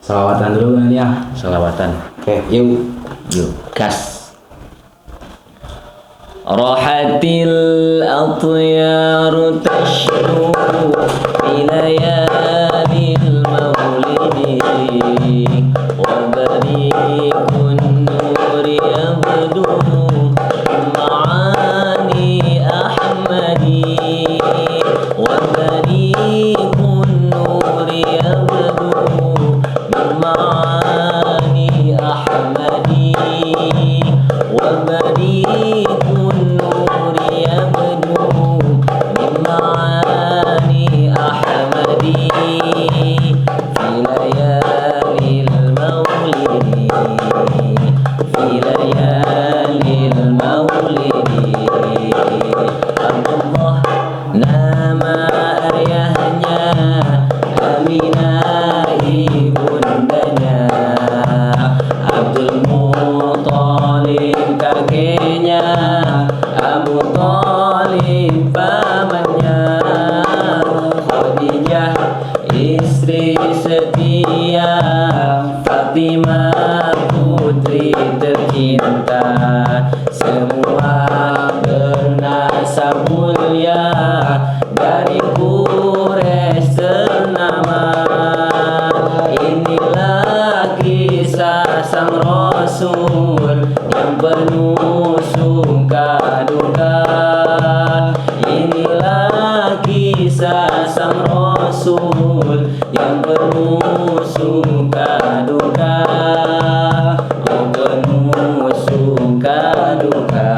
Salawatan dulu kan ya. Salawatan. Oke, yuk. Yuk, gas. Rahatil atyaru tashru fi layalil maulidi wa bariqun nuri yabdu ma'ani ahmadi wa bariqun nuri yabdu ma'ani ahmadi wa bariqun nuri yabdu ma'ani ahmadi fi layalil maulidi fi layalil maulidi. Abdullah nama ayahnya, Aminah ibundanya, Abdul Muthalib kakeknya, Abu Thalib pamannya, Khadijah istri setia, Fatimah putri tercinta, semua bernasab mulia dari Quraisy ternama. Inilah kisah sang Rasul yang penuh suka duka. Inilah kisah sang Rasul yang penuh suka duka. Yang penuh suka duka.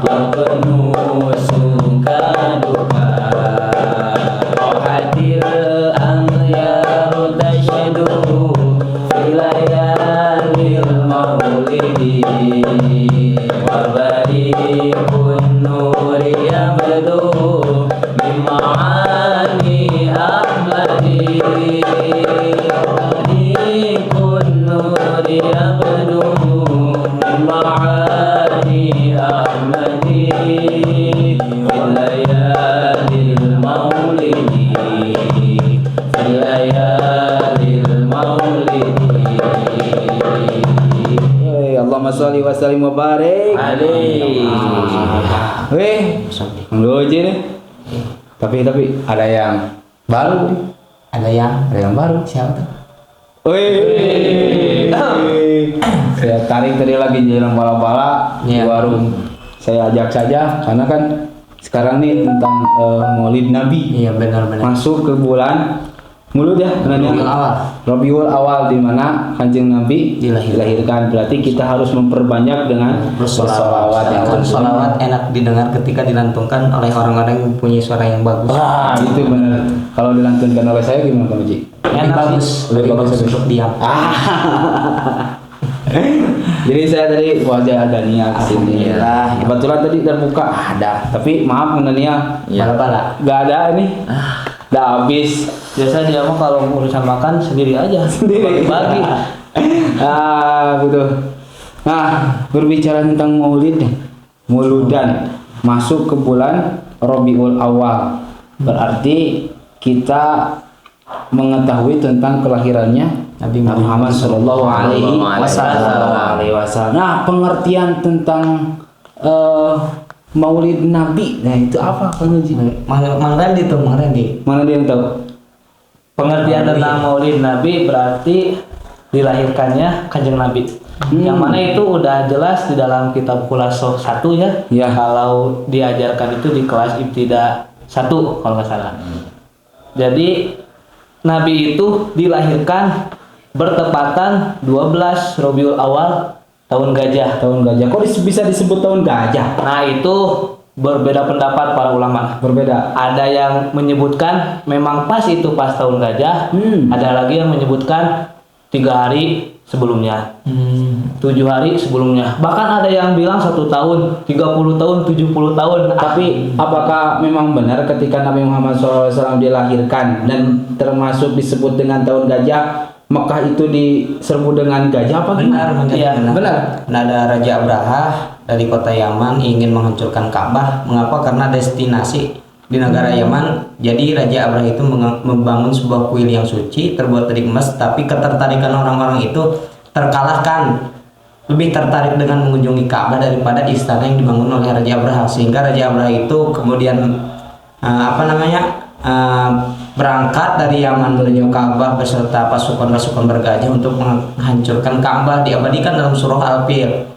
Yang penuh suka duka. Hadir anyaru tashadu fi layalil maulidi wa bariqun nuri yabdu min ma'ani ahmadi. Bariqun nuri yabdu min ma'ani ahmadi fi layalil maulidi fi layalil maulidi. Allahumma sholli wa sallim wa barik. Weh, lucu nih. Tapi ada yang baru nih. Ada yang baru. siapa tuh? Wih, saya tarik tadi lagi jalan bala-bala di Iya. warung. Saya ajak saja karena kan sekarang nih tentang Maulid Nabi. Iya benar-benar. Masuk ke bulan Mulut ya, Rabiul Awal. Rabiul Awal di mana Kanjeng Nabi dilahirkan. Berarti kita harus memperbanyak dengan bersolawat. Kan solawat enak didengar ketika dilantungkan oleh orang-orang yang punya suara yang bagus. Ah, itu benar. Kalau dilantunkan oleh saya gimana Pak Ji? Enak bagus. Lebih bagus untuk diam. Jadi saya tadi wajah ada niat sini. Alhamdulillah. Kebetulan tadi terbuka ada, tapi maaf Nia. Bala-bala. Gak ada ini. Udah habis. Biasa dia mah kalau urusan makan sendiri aja, Sendiri. bagi. Gitu. Nah, berbicara tentang Maulid nih. Mauludan masuk ke bulan Rabiul Awal. Berarti kita mengetahui tentang kelahirannya Nabi Muhammad Shallallahu Alaihi Wasallam. Nah, pengertian tentang Maulid Nabi, nah itu apa Kang Haji? Mang Randy tuh, Mang Randy. Mana dia yang tahu? Pengertian tentang Maulid Nabi berarti dilahirkannya Kanjeng Nabi. Yang mana itu udah jelas di dalam kitab Khulasoh 1 ya. Ya. Kalau diajarkan itu di kelas Ibtida 1 kalau nggak salah. Jadi Nabi itu dilahirkan bertepatan 12 Rabiul Awal tahun gajah. Tahun gajah. Kok bisa disebut tahun gajah? Nah itu berbeda pendapat para ulama. Berbeda. Ada yang menyebutkan memang pas itu pas tahun gajah. Ada lagi yang menyebutkan 3 hari sebelumnya, 7 hari sebelumnya. Bahkan ada yang bilang 1 tahun, 30 tahun, 70 tahun. Tapi apakah memang benar ketika Nabi Muhammad SAW dilahirkan dan termasuk disebut dengan tahun gajah, Mekah itu diserbu dengan gajah apa gimana? Benar. Benar. Ada Raja Abraha dari kota Yaman ingin menghancurkan Ka'bah. Mengapa? Karena destinasi di negara Yaman. Jadi Raja Abraha itu membangun sebuah kuil yang suci terbuat dari emas, tapi ketertarikan orang-orang itu terkalahkan, lebih tertarik dengan mengunjungi Ka'bah daripada istana yang dibangun oleh Raja Abraha, sehingga Raja Abraha itu kemudian berangkat dari Yaman menuju Ka'bah beserta pasukan-pasukan bergajah untuk menghancurkan Ka'bah. Diabadikan dalam surah Al-Fil.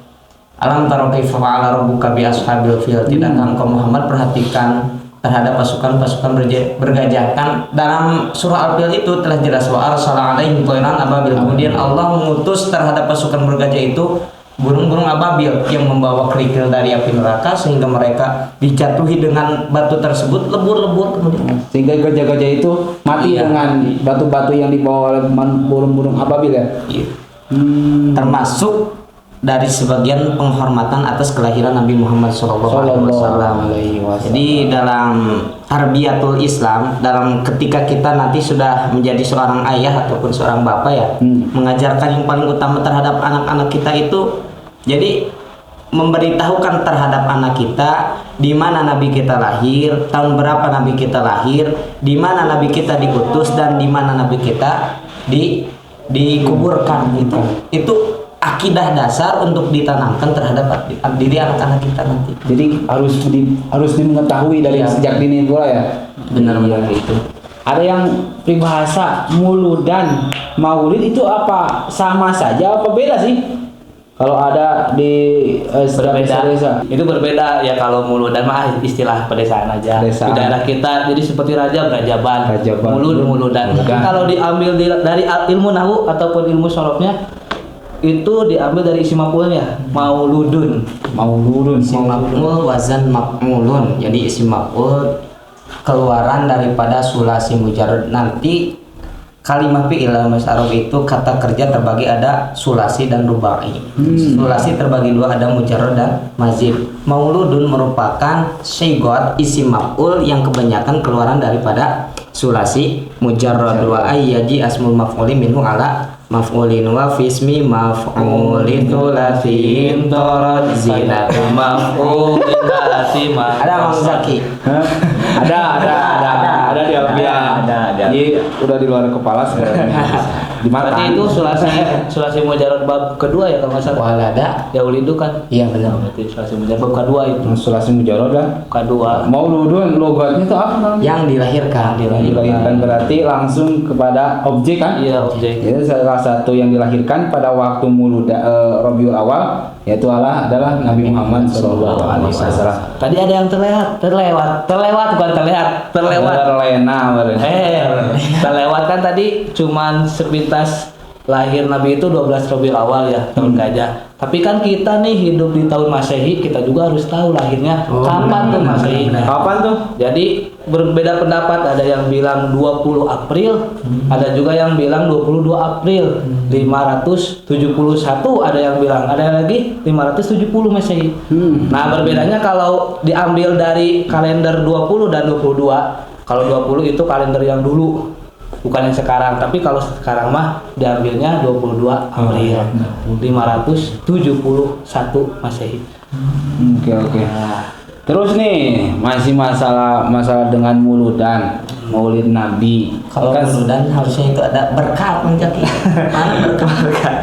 Alam tara kaifa fa'ala rabbuka bi ashabil fil. Tidakkah engkau Muhammad perhatikan terhadap pasukan-pasukan bergajah? Kan dalam surah Al-Fil itu telah jelas wa arsala alaihim thayran ababil. Kemudian Allah mengutus terhadap pasukan bergajah itu burung-burung ababil yang membawa kerikil dari api neraka, sehingga mereka dijatuhi dengan batu tersebut lebur-lebur, kemudian Sehingga gajah-gajah itu mati dengan batu-batu yang dibawa oleh burung-burung ababil ya. iya. Termasuk dari sebagian penghormatan atas kelahiran Nabi Muhammad SAW. Jadi dalam tarbiyatul Islam, dalam ketika kita nanti sudah menjadi seorang ayah ataupun seorang bapak ya, mengajarkan yang paling utama terhadap anak-anak kita itu, jadi memberitahukan terhadap anak kita di mana Nabi kita lahir, tahun berapa Nabi kita lahir, di mana Nabi kita diutus, dan di mana Nabi kita dikuburkan gitu. Itu akidah dasar untuk ditanamkan terhadap diri anak-anak kita nanti. Jadi harus mengetahui dari sejak dini pula ya. Benar-benar itu. Ada yang peribahasa Maulud dan Maulid itu apa sama saja apa beda sih? Kalau ada di desa-desa. Itu berbeda ya. Kalau Maulud dan mah istilah pedesaan aja. Pedesaan. Di daerah kita jadi seperti Rajaban, Mauludan. Tapi kalau diambil dari ilmu nahwu ataupun ilmu sorofnya, itu diambil dari isi maf'ulnya, mauludun. Isim maf'ul wazan maf'ulun. Jadi isim maf'ul keluaran daripada sulasi mujarrad. Nanti kalimah fi'il dalam bahasa Arab itu kata kerja terbagi ada sulasi dan rubai. Sulasi terbagi dua, ada mujarrad dan mazid. Mauludun merupakan syigot isim maf'ul yang kebanyakan keluaran daripada sulasi mujarrad. Wa ayyaji asmul maf'uli minhu ala maf'ulin wa fismi maf'ulin tulasin torot zinatu maf'ulin lasimah. Ada Mang Zaki? Ada diambil. Jadi udah di luar kepala sebenarnya. Di mata. Berarti itu sulasi mujarrad bab kedua ya kalau nggak salah. Walada. Ya ulidu kan? Iya benar. Berarti sulasi mujarrad bab kedua itu. Sulasi mujarrad dah. Kedua. Mauludun logatnya itu apa namanya? Yang dilahirkan. Dilahirkan berarti langsung kepada objek kan? Iya, objek. Jadi salah satu yang dilahirkan pada waktu Rabiul Awal yaitu adalah Nabi Muhammad SAW. Tadi ada yang terlewat bukan terlihat, terlewat. Terlewat kan tadi cuman sepintas lahir Nabi itu 12 Rabiul Awal ya, tahun gajah. Tapi kan kita nih hidup di tahun Masehi, kita juga harus tahu lahirnya kapan tuh Masehi. Kapan tuh? Jadi berbeda pendapat, ada yang bilang 20 April, ada juga yang bilang 22 April 571, ada yang bilang, ada lagi 570 Masehi. Nah, berbedanya kalau diambil dari kalender 20 dan 22. Kalau 20 itu kalender yang dulu, bukan yang sekarang. Tapi kalau sekarang mah diambilnya 22 April 571 Masehi. Oke. Terus nih masih masalah dengan Mauludan, Maulid Nabi. Kalau Mauludan harusnya itu ada berkat menjadi. Mana berkat?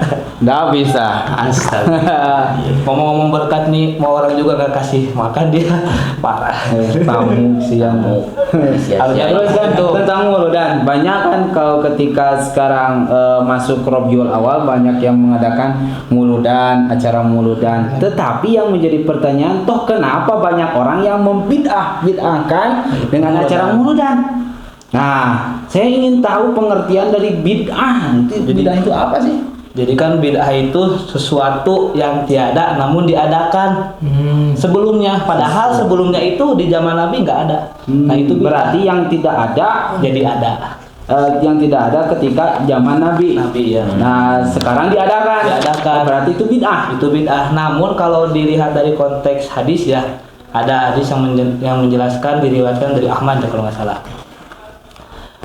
Nggak bisa. Astaga. Ngomong-ngomong berkat nih, mau orang juga nggak kasih makan dia parah. Tamu siang mau. Terus kan tentang Mauludan, banyak kan kalau ketika sekarang masuk Rabiul Awal banyak yang mengadakan Mauludan, acara Mauludan. Tetapi yang menjadi pertanyaan, toh kenapa banyak orang yang bid'ahkan dengan acara Mauludan? Nah, saya ingin tahu pengertian dari bid'ah. Bid'ah itu apa sih? Jadi kan bid'ah itu sesuatu yang tiada namun diadakan sebelumnya. Padahal sebelumnya itu di zaman Nabi nggak ada. Nah itu berarti yang tidak ada jadi ada. Yang tidak ada ketika zaman Nabi. Ya. Nah sekarang diadakan. Oh, berarti itu bid'ah. Itu bid'ah. Namun kalau dilihat dari konteks hadis ya, ada hadis yang menjelaskan, diriwayatkan dari Ahmad ya, kalau nggak salah.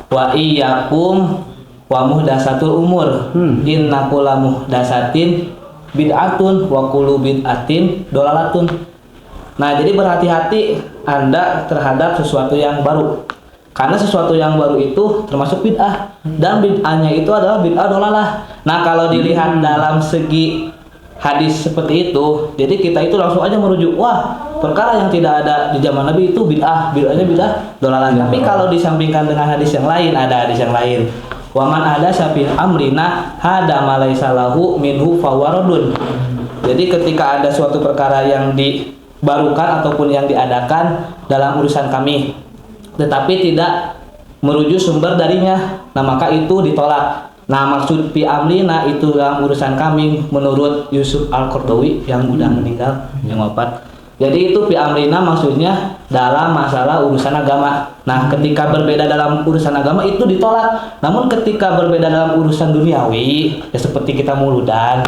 Wa iyyakum wa muhdatsatul umur. Inna kulla muhdatsatin bid'atun wa kullu bid'atin dolalatun. Nah, jadi berhati-hati Anda terhadap sesuatu yang baru. Karena sesuatu yang baru itu termasuk bid'ah, dan bid'ahnya itu adalah bid'ah dolalah. Nah, kalau dilihat dalam segi hadis seperti itu, jadi kita itu langsung aja merujuk, wah, perkara yang tidak ada di zaman Nabi itu bid'ah, bid'ahnya bid'ah dolalah. Tapi kalau disampingkan dengan hadis yang lain, ada hadis yang lain. Waman ada syafil amrina hada malaisa lahu minhu fawaradun. Jadi ketika ada suatu perkara yang dibarukan ataupun yang diadakan dalam urusan kami, tetapi tidak merujuk sumber darinya, nah maka itu ditolak. Nah, maksud fi amrina itu dalam urusan kami menurut Yusuf Al-Qaradawi yang udah meninggal, yang wafat. Jadi itu fi amrina maksudnya dalam masalah urusan agama. Nah, ketika berbeda dalam urusan agama itu ditolak. Namun ketika berbeda dalam urusan duniawi, ya seperti kita muludan.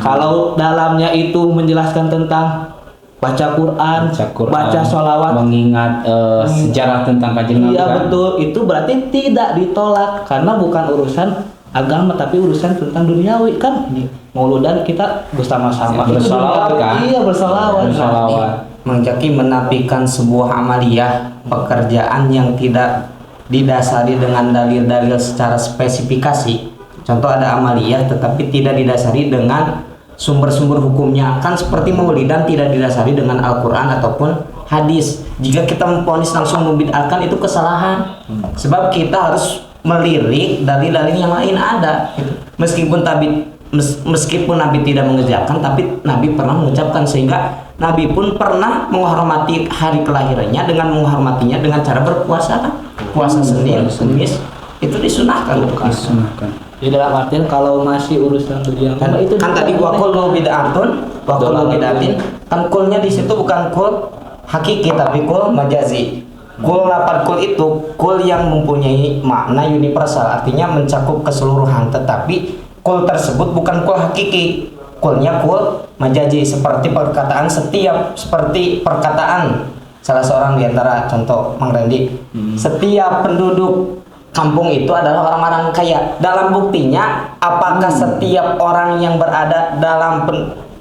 Kalau dalamnya itu menjelaskan tentang baca Quran, baca sholawat, mengingat sejarah tentang Kanjeng Nabi. Iya kan? betul, itu berarti tidak ditolak karena bukan urusan agama tapi urusan tentang duniawi kan. Mauludan kita bersama-sama Bersolawat, kan? Iya, bersolawat. Bersolawat. Mang Jaki menafikan sebuah amaliyah pekerjaan yang tidak didasari dengan dalil-dalil secara spesifikasi. Contoh ada amaliyah tetapi tidak didasari dengan sumber-sumber hukumnya, kan seperti maulidan tidak didasari dengan Al-Quran ataupun hadis. Jika kita memvonis langsung membid'ahkan itu kesalahan, sebab kita harus melirik dalil-dalil yang lain ada. Meskipun Nabi tidak mengerjakan, tapi Nabi pernah mengucapkan, sehingga Nabi pun pernah menghormati hari kelahirannya dengan menghormatinya dengan cara berpuasa, kan? Puasa Senin, Kamis itu disunahkan. Jadi dalam artian kalau masih urusan dunia Kan itu kan tadi wakul lu bid'atun, wakul lu bid'atin, kan kulnya di situ bukan kul hakiki tapi kul majazi. Kul lapan kul itu kul yang mempunyai makna universal, artinya mencakup keseluruhan, tetapi kul tersebut bukan kul hakiki. Kulnya kul majazi, seperti perkataan setiap, seperti perkataan salah seorang di antara contoh Mang Rendi, setiap penduduk kampung itu adalah orang-orang kaya. Dalam buktinya, apakah setiap orang yang berada dalam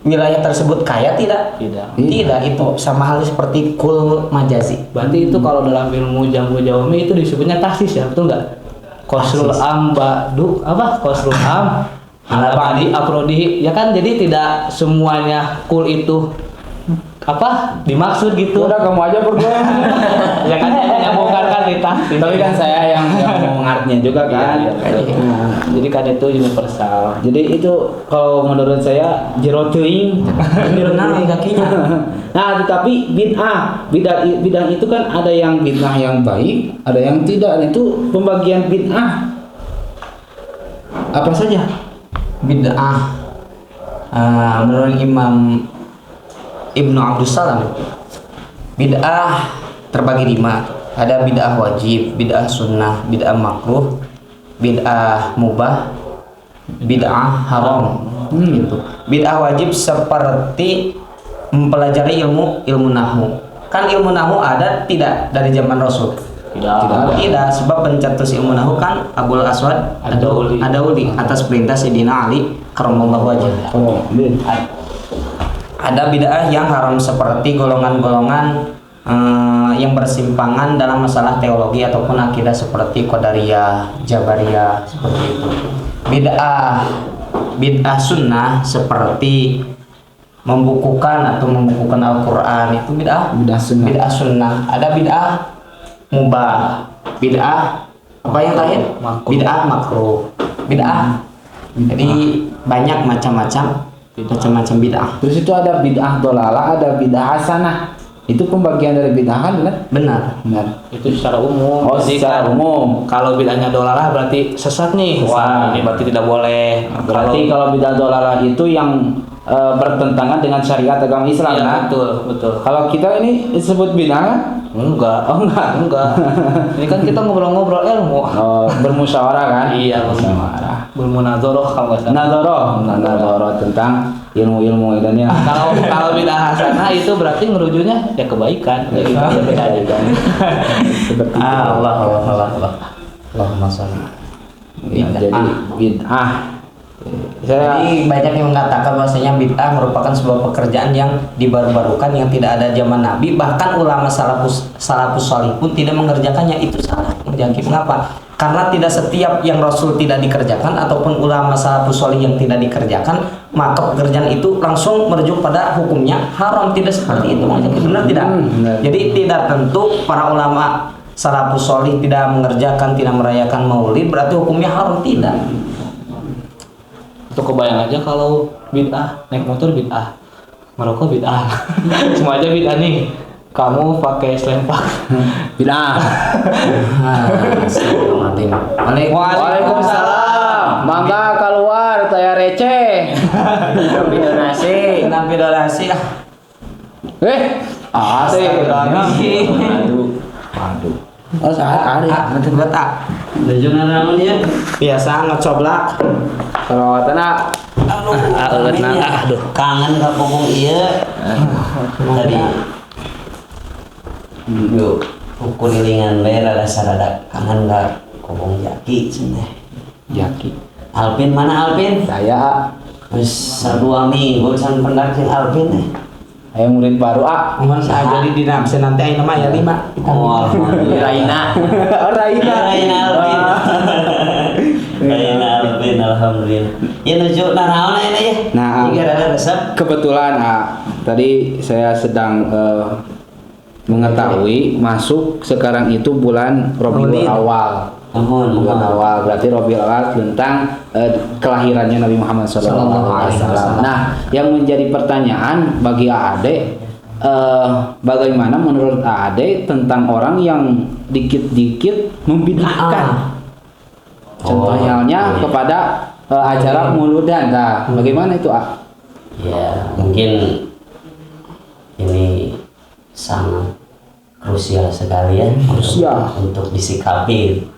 wilayah tersebut kaya? Tidak. Tidak, itu sama halnya seperti kul majazi. Berarti itu kalau dalam ilmu jamu jawami itu disebutnya taksis ya, betul nggak? Qasrul am ba'du apa? Qasrul am ala ba'di afrodi. Ya kan, jadi tidak semuanya kul itu apa dimaksud gitu. Udah kamu aja berdua. Ya kan menyambungkan kan di taksis. Tapi kan saya yang mau mengartinya juga kan. Iya. Nah, Jadi kan itu universal. jadi itu kalau menurut saya jero teuing. Benar kakinya. Nah, tetapi bid'ah itu kan ada yang bid'ah yang baik, ada yang tidak. Itu pembagian bid'ah apa saja? Bid'ah menurut Imam Ibnu Abdus Salam, bid'ah terbagi 5. Ada bid'ah wajib, bid'ah sunnah, bid'ah makruh, bid'ah mubah, bid'ah haram. Gitu. Bid'ah wajib seperti mempelajari ilmu nahwu. Kan ilmu nahwu ada tidak dari zaman Rasul? Tidak, sebab pencetus ilmu nahwu kan Abul Aswad Ad-Dauli atas perintah Sayyidina Ali karramallahu wajhah. Ada bid'ah yang haram seperti golongan-golongan yang bersimpangan dalam masalah teologi ataupun akidah seperti Qadariyah, Jabariyah, seperti itu. Bid'ah sunnah seperti membukukan Al-Quran, itu bid'ah sunnah. Ada bid'ah mubah, bid'ah apa yang lain? Bid'ah makruh, bid'ah. Jadi banyak macam-macam bid'ah. Terus itu ada bid'ah dolalah, ada bid'ah hasanah. Itu pembagian dari bid'ah kan, benar? Benar. Itu secara umum. Oh, Jadi secara kan, umum. kalau bid'ahnya dolalah berarti sesat nih. Wah, ini berarti tidak boleh. Berarti kalau bid'ah dolalah itu yang bertentangan dengan syariat agama Islam, iya, kan? betul. Kalau kita ini disebut bid'ah kan? Enggak. Oh, enggak. Ini kan kita ngobrol-ngobrol ilmu. Oh, bermusyawarah kan? Iya, bermusyawarah. Bermunadzarah kalau nggak salah. Nadoroh tentang ilmu-ilmu dan ya. Kalau bid'ah hasanah itu berarti ngerujuknya ya kebaikan. Ya, gitu. Seperti itu. Allah. Allahumma shalli. Ya, jadi bid'ah Jadi banyak yang mengatakan bahwasanya bid'ah merupakan sebuah pekerjaan yang dibaru-barukan yang tidak ada zaman Nabi, bahkan ulama salafus salih pun tidak mengerjakannya. Itu salah menjangkit. Mengapa? Karena tidak setiap yang Rasul tidak dikerjakan ataupun ulama salafus salih yang tidak dikerjakan, maka pekerjaan itu langsung merujuk pada hukumnya haram. Tidak seperti itu, benar tidak? Jadi tidak tentu para ulama salafus salih tidak mengerjakan, tidak merayakan maulid berarti hukumnya haram, tidak. Itu kebayang aja kalau bid'ah, naik motor bid'ah, merokok bid'ah, semua aja bid'ah nih. Kamu pakai selempang Bid'ah. Waalaikumsalam. Mangga keluar saya receh. Donasi, kenapa donasi? Astagfirullahaladzim. Aduh. Oh, saat ada. Nanti letak. Lejunan namanya Biasa ngecoblak. Kalau kata aduh. kangen ka punggung iya. Tadi yuk ukur ilingan we rada sarada kangen ka punggung jaki cenah. Jaki. Alvin mana Alvin? Saya Wis 2 minggu san pendak sing Alvin teh. Ayo murid baru Mohon saya jadi di nafsu nanti aing nama ya 5. Oh, Raina. Oh, Raina. Raina Alvin. Raina Alvin alhamdulillah. Ya nuju naraon ini ya. Nah, Jika ada resep kebetulan tadi saya sedang mengetahui masuk sekarang itu bulan Rabiul Awal. Bulan awal berarti Rabiul Awal tentang kelahirannya Nabi Muhammad SAW. Nah, yang menjadi pertanyaan bagi Ade, bagaimana menurut Ade tentang orang yang dikit-dikit membid'ahkan? Contohnya kepada acara muludan. Nah, bagaimana itu, Ya, mungkin ini sangat krusial sekali ya. Krusial. Untuk disikapi.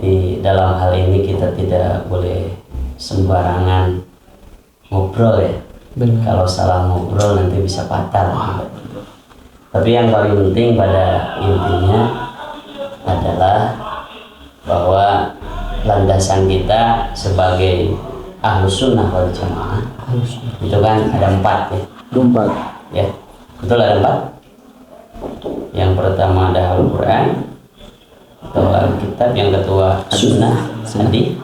Di dalam hal ini kita tidak boleh sembarangan ngobrol ya. Kalau salah ngobrol nanti bisa fatal. Tapi yang paling penting pada intinya adalah bahwa landasan kita sebagai Ahlus Sunnah wal Jamaah itu kan ada 4 ya. Dompat. Ya, betul ada 4. Yang pertama ada Al-Quran atau Alkitab, yang kedua Sunnah, hadis,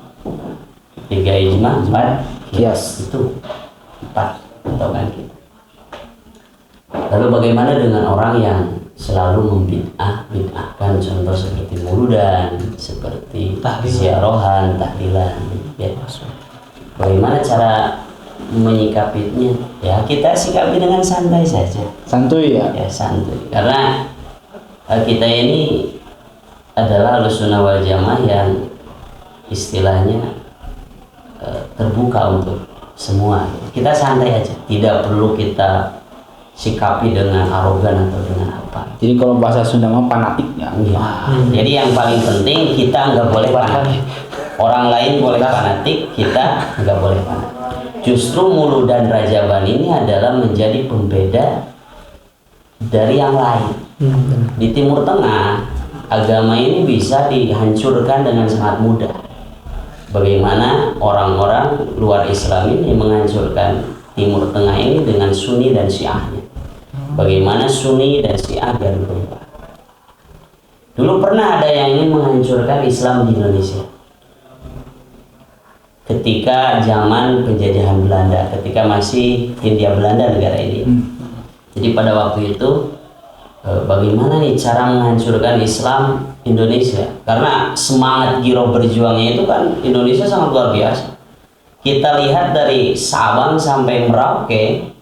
3 ijma, 4 Kias. itu 4 atau kan kita. Lalu bagaimana dengan orang yang selalu bid'ahkan, contoh seperti muludan, seperti ziarahan, tahlilan, ya. Bagaimana cara menyikapinya? Ya kita sikapi dengan santai saja. Santuy ya. Ya santuy. Karena kita ini adalah Ahlus Sunnah wal Jamaah yang istilahnya terbuka untuk semua. Kita santai aja. Tidak perlu kita sikapi dengan arogan atau dengan apa. Jadi kalau bahasa Sunda mah fanatik ya. Iya. Jadi yang paling penting kita nggak boleh fanatik. Orang lain boleh fanatik, kita nggak boleh fanatik. Justru Muludan Rajaban ini adalah menjadi pembeda dari yang lain. Di Timur Tengah, agama ini bisa dihancurkan dengan sangat mudah. Bagaimana orang-orang luar Islam ini menghancurkan Timur Tengah ini dengan Sunni dan Syiahnya. Bagaimana Sunni dan Syiah biar berubah. Dulu pernah ada yang ingin menghancurkan Islam di Indonesia. Ketika zaman penjajahan Belanda, ketika masih Hindia Belanda negara ini. Jadi pada waktu itu bagaimana nih cara menghancurkan Islam Indonesia? Karena semangat giroh berjuangnya itu kan Indonesia sangat luar biasa. Kita lihat dari Sabang sampai Merauke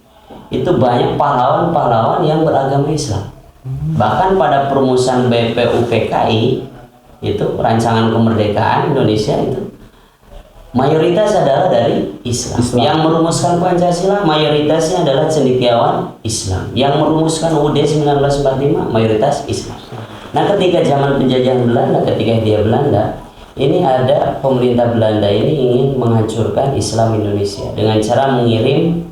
itu banyak pahlawan-pahlawan yang beragama Islam. Bahkan pada perumusan BPUPKI itu rancangan kemerdekaan Indonesia itu mayoritas adalah dari Islam. Yang merumuskan Pancasila mayoritasnya adalah cendekiawan Islam. Yang merumuskan UUD 1945 mayoritas Islam. Nah, ketika zaman penjajahan Belanda, ketika Hindia Belanda, ini ada pemerintah Belanda ini ingin menghancurkan Islam Indonesia dengan cara mengirim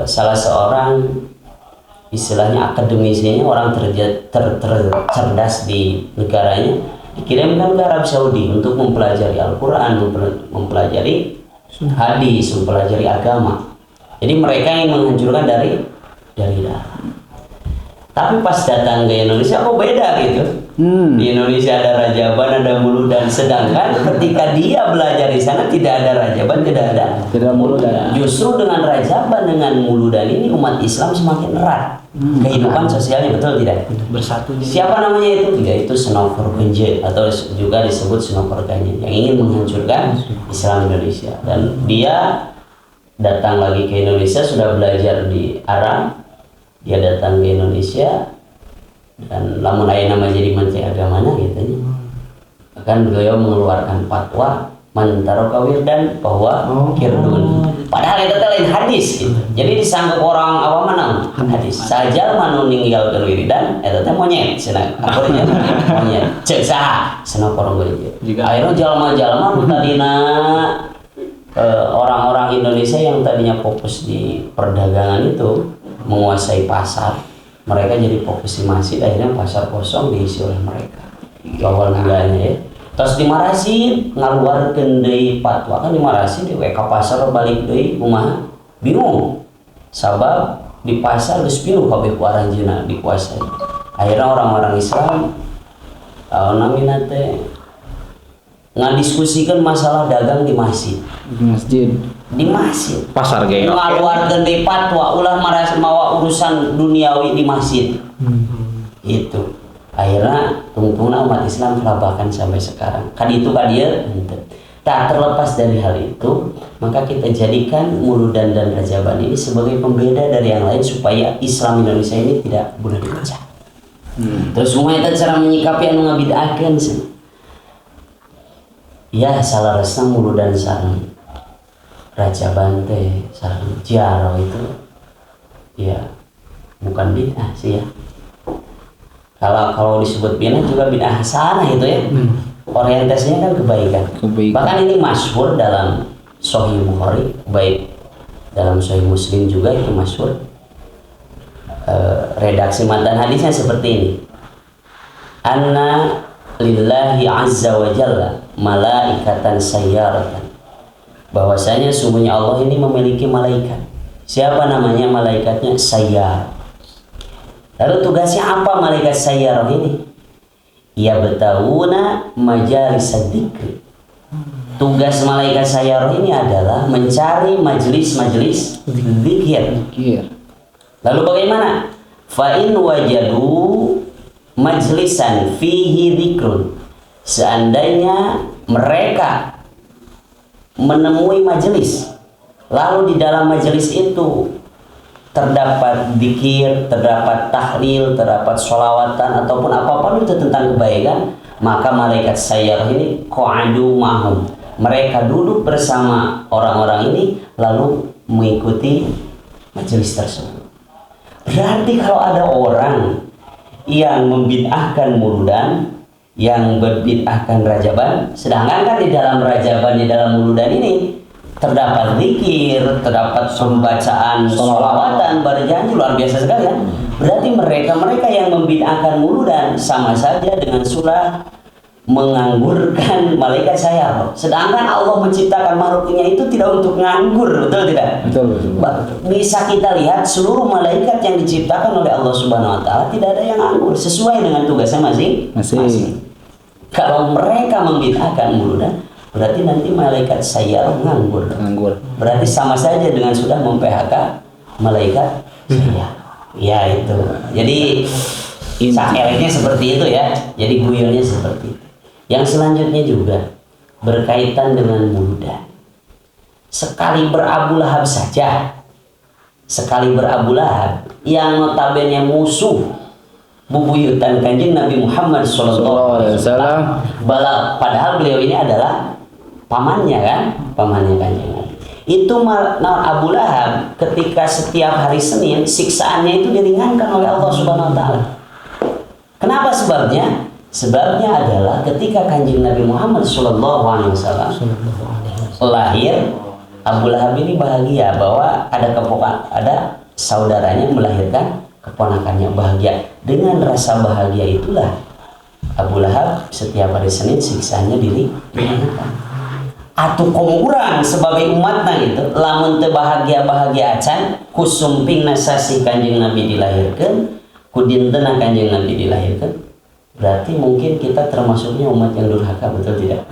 salah seorang istilahnya akademisinya, orang cerdas di negaranya, dikirimkan ke Arab Saudi untuk mempelajari Al-Quran, mempelajari hadis, mempelajari agama. Jadi mereka yang menghancurkan dari dalam. Tapi pas datang ke Indonesia kok beda gitu. Di Indonesia ada Rajaban, ada Muludan, sedangkan ketika dia belajar di sana tidak ada Rajaban, tidak ada Muludan. Justru dengan Rajaban, dengan Muludan ini umat Islam semakin erat kehidupan sosialnya, betul tidak? Bersatu. Siapa namanya itu? Yaitu Senopor Genje atau juga disebut Senopor Ganyen yang ingin menghancurkan Islam Indonesia. Dan dia datang lagi ke Indonesia, sudah belajar di Arab. Dia datang ke Indonesia dan lamun aya nama jadi menteri agamanya gitu. Akan beliau mengeluarkan fatwa mantaroka wirdan bahwa kirdun. Padahal itu lain hadis gitu. Jadi disangka orang awam mana hadis. Saja manu ninggalkeun wiridan eta teh monyet cenah. Akhirnya monyet. Ceuk saha Senopor Genje. Akhirnya jalma-jalma nu tadina orang-orang Indonesia yang tadinya fokus di perdagangan itu menguasai pasar, mereka jadi fokus di masjid, akhirnya pasar kosong diisi oleh mereka awal mulanya ya. Terus dimarahin ngaluarkeun deui fatwa, kan dimarahin di WK pasar balik deui kumaha bingung sabab di pasar geus pinuh kabeh ku aranjeunna dikuasai. Akhirnya orang-orang Islam namina teh ngadiskusikan masalah dagang di masjid. Di masjid Pasar ge. Ngaluarkeun deui fatwa ulah mawa urusan duniawi di masjid. Itu. Akhirnya tungtungna umat Islam kelabakan sampai sekarang. Kan itu ka dieu henteu. Tak terlepas dari hal itu, maka kita jadikan Muludan dan Rajaban ini sebagai pembeda dari yang lain supaya Islam Indonesia ini tidak mudah dipecah. Terus semua itu cara menyikapi anu ngabid'ahkeun sih. Ya salaresna Muludan sareng Rajaban teh sareng Jaro itu ya bukan bid'ah sih ya. Kalau disebut bid'ah juga bid'ah hasanah itu ya. Orientasinya kan kebaikan. Bahkan ini masyhur dalam Sahih Bukhari, baik dalam Sahih Muslim juga itu masyhur. Redaksi matan hadisnya seperti ini. Anna lillahi azza wa jalla malaikatan sayyaratan. Bahwasanya sungguhnya Allah ini memiliki malaikat. Siapa namanya malaikatnya? Sayyar. Lalu tugasnya apa malaikat sayyar ini? Ya betawuna majalis dzikr. Tugas malaikat sayyar ini adalah mencari majelis-majelis zikir. Lalu bagaimana? Fa in wajadu majlisan fihi dzikrun. Seandainya mereka menemui majelis, lalu di dalam majelis itu terdapat dzikir, terdapat tahlil, terdapat sholawatan ataupun apapun itu tentang kebaikan, maka malaikat sayyar ini qa'adu ma'hum. Mereka duduk bersama orang-orang ini lalu mengikuti majelis tersebut. Berarti kalau ada orang yang membid'ahkan Muludan, yang berbid'ahkan Rajaban, sedangkan kan di dalam Rajaban, di dalam Muludan ini terdapat zikir, terdapat pembacaan sholawatan, berjanji luar biasa sekali kan. Berarti mereka yang membid'ahkan Muludan sama saja dengan sudah menganggurkan malaikat sayyar. Sedangkan Allah menciptakan makhluknya itu tidak untuk nganggur, betul tidak? Betul. Bisa kita lihat seluruh malaikat yang diciptakan oleh Allah Subhanahu wa taala tidak ada yang nganggur, sesuai dengan tugasnya masing-masing. Kalau mereka membid'ahkan Muludan, berarti nanti malaikat sayyar nganggur. Berarti sama saja dengan sudah mem-PHK malaikat sayyar. Ya itu. Jadi sakeleknya seperti itu ya. Jadi guyonnya seperti itu. Yang selanjutnya juga berkaitan dengan Muludan. Sekali berabu Lahab saja, sekali berabu Lahab yang notabene musuh bubuyutan Kanjeng Nabi Muhammad SAW. Padahal beliau ini adalah pamannya kan, pamannya Kanjeng Nabi. Itu Abu Lahab ketika setiap hari Senin siksaannya itu diringankan oleh Allah Subhanahu wa taala. Kenapa sebabnya? Sebabnya adalah ketika Kanjeng Nabi Muhammad SAW lahir, Abu Lahab ini bahagia bahwa ada saudaranya melahirkan keponakannya, bahagia. Dengan rasa bahagia itulah Abu Lahab setiap hari Senin siksaannya diringankan. atuh komo urang sebagai umatna gitu lamun teu bahagia acan ku sumpingna sasi Kanjeng Nabi dilahirkeun ku dintenna Kanjeng Nabi dilahirkeun berarti mungkin kita termasuknya umat yang durhaka, betul tidak?